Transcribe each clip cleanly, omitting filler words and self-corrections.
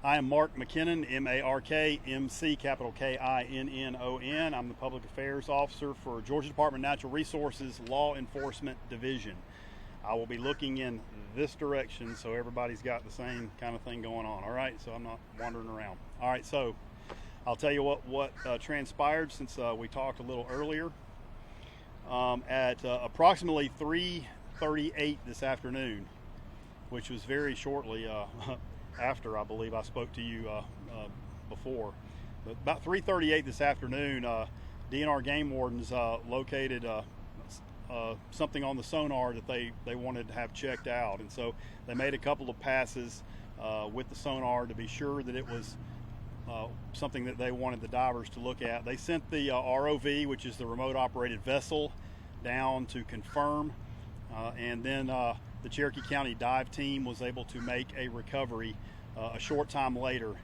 I am Mark McKinnon, M-A-R-K-M-C, capital K-I-N-N-O-N. I'm the Public Affairs Officer for Georgia Department of Natural Resources Law Enforcement Division. I will be looking in this direction so everybody's got the same kind of thing going on. All right, so I'm not wandering around. All right, so I'll tell you what transpired since we talked a little earlier. At approximately 3:38 this afternoon, which was very shortly after I believe I spoke to you before. But about 3:38 this afternoon, DNR game wardens located something on the sonar that they wanted to have checked out, and so they made a couple of passes with the sonar to be sure that it was something that they wanted the divers to look at. They sent the ROV, which is the remote operated vessel, down to confirm, and then the Cherokee County dive team was able to make a recovery a short time later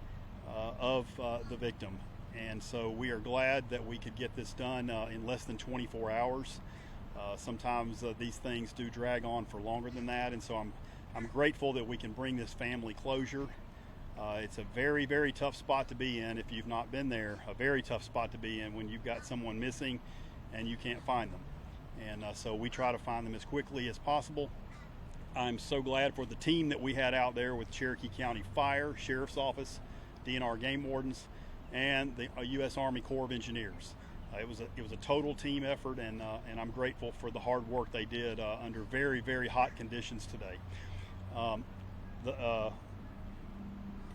of the victim. And so we are glad that we could get this done in less than 24 hours. Sometimes these things do drag on for longer than that, and so I'm grateful that we can bring this family closure. It's a very, very tough spot to be in if you've not been there, a very tough spot to be in when you've got someone missing and you can't find them. And so we try to find them as quickly as possible. I'm so glad for the team that we had out there with Cherokee County Fire, Sheriff's Office, DNR game wardens, and the U.S. Army Corps of Engineers. It was a total team effort, and I'm grateful for the hard work they did under very, very hot conditions today.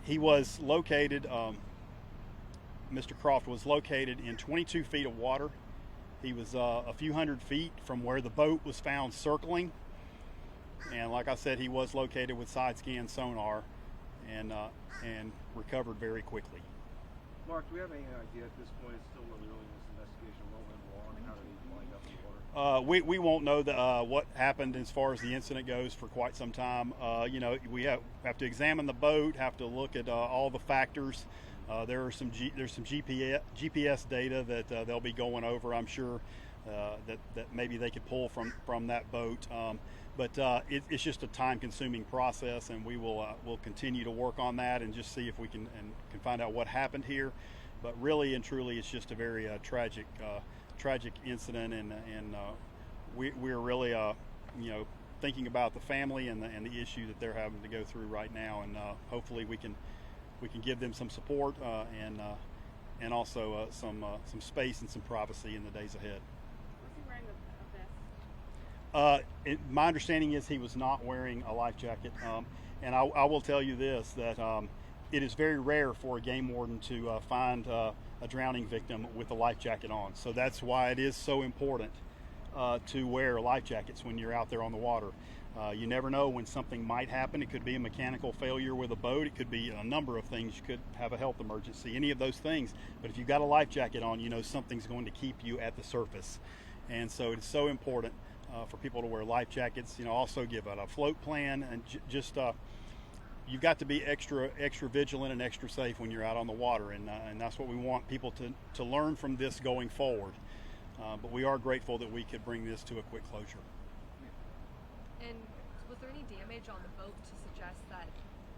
He was located, Mr. Croft was located in 22 feet of water. He was a few hundred feet from where the boat was found circling. And like I said, he was located with side scan sonar and recovered very quickly. Mark, do we have any idea at this point? It's still really early in this investigation. What went wrong and how did he wind up in the water? We won't know what happened as far as the incident goes for quite some time. We have to examine the boat, have to look at all the factors. There's some GPS data that they'll be going over. I'm sure that maybe they could pull from that boat. But it's just a time-consuming process, and we'll continue to work on that and just see if we can find out what happened here. But really and truly, it's just a very tragic incident, and we're really thinking about the family and the issue that they're having to go through right now, and hopefully we can give them some support and also some space and some privacy in the days ahead. Was he wearing a vest? My understanding is he was not wearing a life jacket, and I will tell you this, that it is very rare for a game warden to find a drowning victim with a life jacket on. So that's why it is so important to wear life jackets when you're out there on the water. You never know when something might happen. It could be a mechanical failure with a boat. It could be a number of things. You could have a health emergency, any of those things. But if you've got a life jacket on, you know something's going to keep you at the surface. And so it's so important for people to wear life jackets. Also give out a float plan, and just you've got to be extra vigilant and extra safe when you're out on the water, and that's what we want people to learn from this going forward. But we are grateful that we could bring this to a quick closure. And was there any damage on the boat to suggest that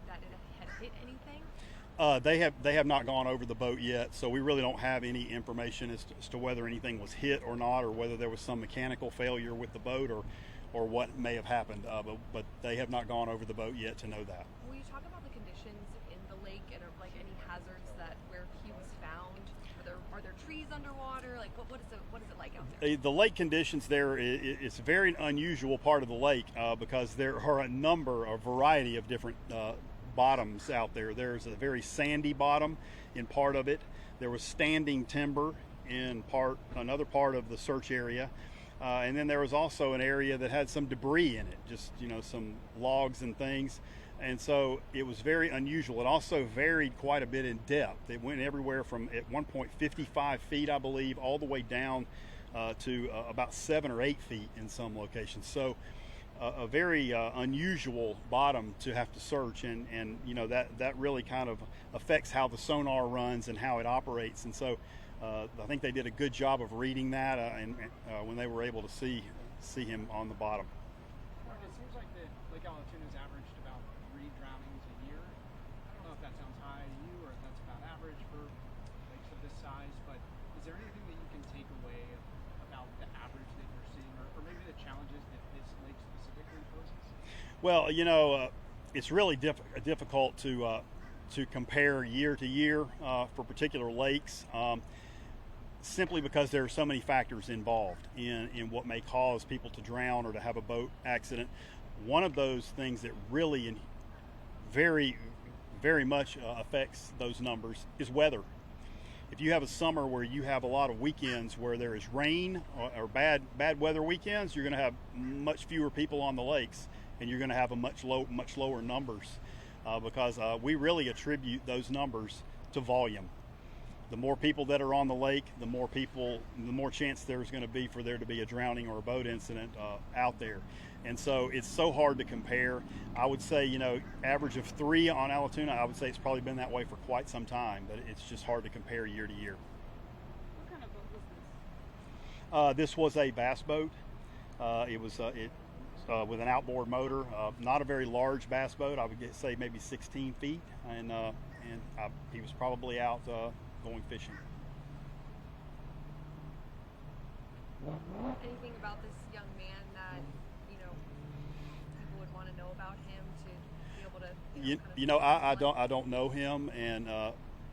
it had hit anything? They have not gone over the boat yet, so we really don't have any information as to whether anything was hit or not, or whether there was some mechanical failure with the boat, or what may have happened. But they have not gone over the boat yet to know that. Will you talk about the conditions in the lake and any hazards that where he was found? Are there trees underwater? What is it like out there? The lake conditions there, it's a very unusual part of the lake because there are a variety of different bottoms out there. There's a very sandy bottom in part of it. There was standing timber in another part of the search area. And then there was also an area that had some debris in it, just some logs and things. And so it was very unusual. It also varied quite a bit in depth. It went everywhere from, at one point, 55 feet, I believe, all the way down to about 7 or 8 feet in some locations. So a very unusual bottom to have to search, and that really kind of affects how the sonar runs and how it operates. And so I think they did a good job of reading that, and when they were able to see him on the bottom. It seems like the Lake Allatoona has averaged about 3 drownings a year. I don't know if that sounds high. Well, it's really difficult to compare year to year for particular lakes, simply because there are so many factors involved in what may cause people to drown or to have a boat accident. One of those things that really very, very much affects those numbers is weather. If you have a summer where you have a lot of weekends where there is rain or bad weather weekends, you're going to have much fewer people on the lakes, and you're going to have a much lower numbers because we really attribute those numbers to volume. The more people that are on the lake, the more chance there's going to be for there to be a drowning or a boat incident out there. And so it's so hard to compare. I would say, average of 3 on Allatoona, I would say it's probably been that way for quite some time, but it's just hard to compare year to year. What kind of boat was this? This was a bass boat. It was with an outboard motor, not a very large bass boat. I would say maybe 16 feet, and he was probably out going fishing. Anything about this young man that people would want to know about him to be able to I don't know him, and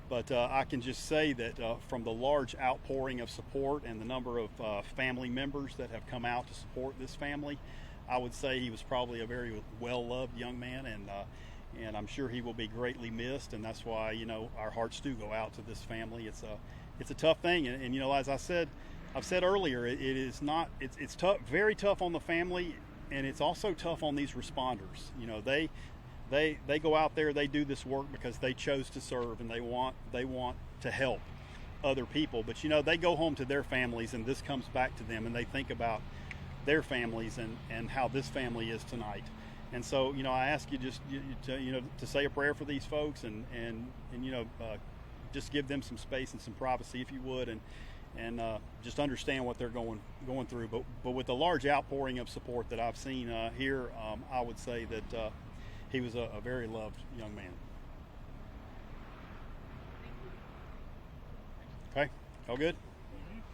but I can just say that from the large outpouring of support and the number of family members that have come out to support this family, I would say he was probably a very well-loved young man, and I'm sure he will be greatly missed. And that's why our hearts do go out to this family. It's a tough thing, and as I've said earlier, it's tough, very tough on the family, and it's also tough on these responders. They go out there, they do this work because they chose to serve, and they want to help other people. But they go home to their families, and this comes back to them, and they think about their families and how this family is tonight. And so I ask you just to say a prayer for these folks, and just give them some space and some privacy if you would, and just understand what they're going through. But with the large outpouring of support that I've seen here, I would say that he was a very loved young man. Okay, all good?